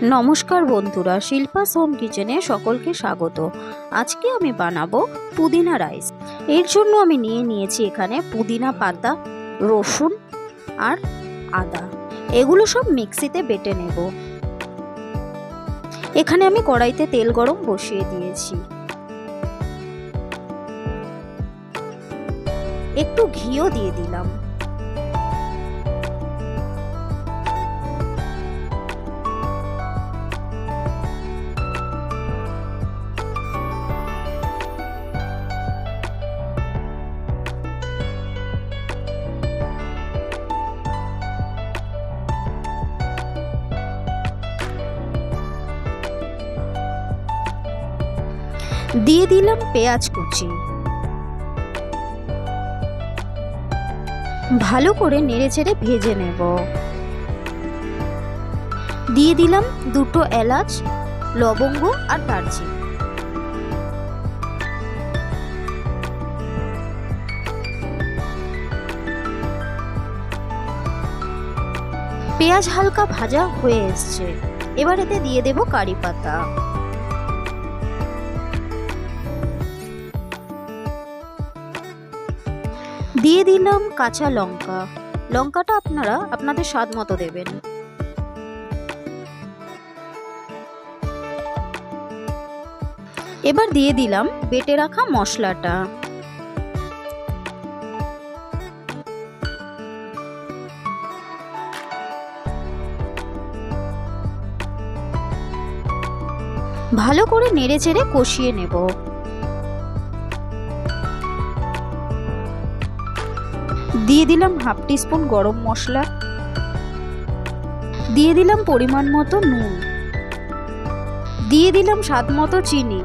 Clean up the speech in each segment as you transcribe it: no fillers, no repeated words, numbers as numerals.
নমস্কার বন্ধুরা, শিল্পাস হোম কিচেনে সকলকে স্বাগত। আজকে আমি বানাবো পুদিনা রাইস। এর জন্য আমি নিয়েছি এখানে পুদিনা পাতা, রসুন আর আদা। এগুলো সব মিক্সিতে বেটে নেব। এখানে আমি কড়াইতে তেল গরম বসিয়ে দিয়েছি। একটু ঘিও দিয়ে দিলাম। দিয়ে দিলাম পেঁয়াজ কুচি। ভালো করে নেড়েচেড়ে ভেজে নেব। দিয়ে দিলাম দুটো এলাচ, লবঙ্গ আর দারচিনি। পেঁয়াজ হালকা ভাজা হয়ে এসছে। এবার এতে দিয়ে দেব কারি পাতা। দিয়ে দিলাম কাঁচা লঙ্কা। লঙ্কাটা আপনারা আপনাদের স্বাদ মতো দেবেন। এবার দিয়ে দিলাম বেটে রাখা মশলাটা। ভালো করে নেড়েচেড়ে কষিয়ে নেব। দিয়ে দিলাম হাফ টিস্পুন গরম মশলা। দিয়ে দিলাম পরিমাণ মতো নুন। দিয়ে দিলাম স্বাদ মতো চিনি।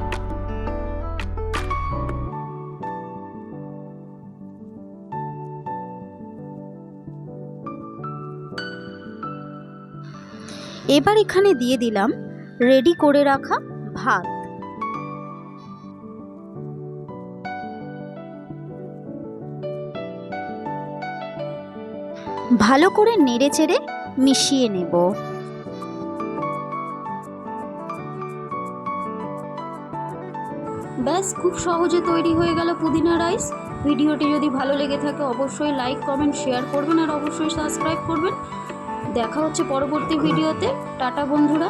এবার এখানে দিয়ে দিলাম রেডি করে রাখা ভাত। ভালো করে নেড়েচেড়ে মিশিয়ে নেব। ব্যাস, খুব সহজে তৈরি হয়ে গেল পুদিনা রাইস। ভিডিওটি যদি ভালো লেগে থাকে অবশ্যই লাইক, কমেন্ট, শেয়ার করবেন আর অবশ্যই সাবস্ক্রাইব করবেন। দেখা হচ্ছে পরবর্তী ভিডিওতে। টাটা বন্ধুরা।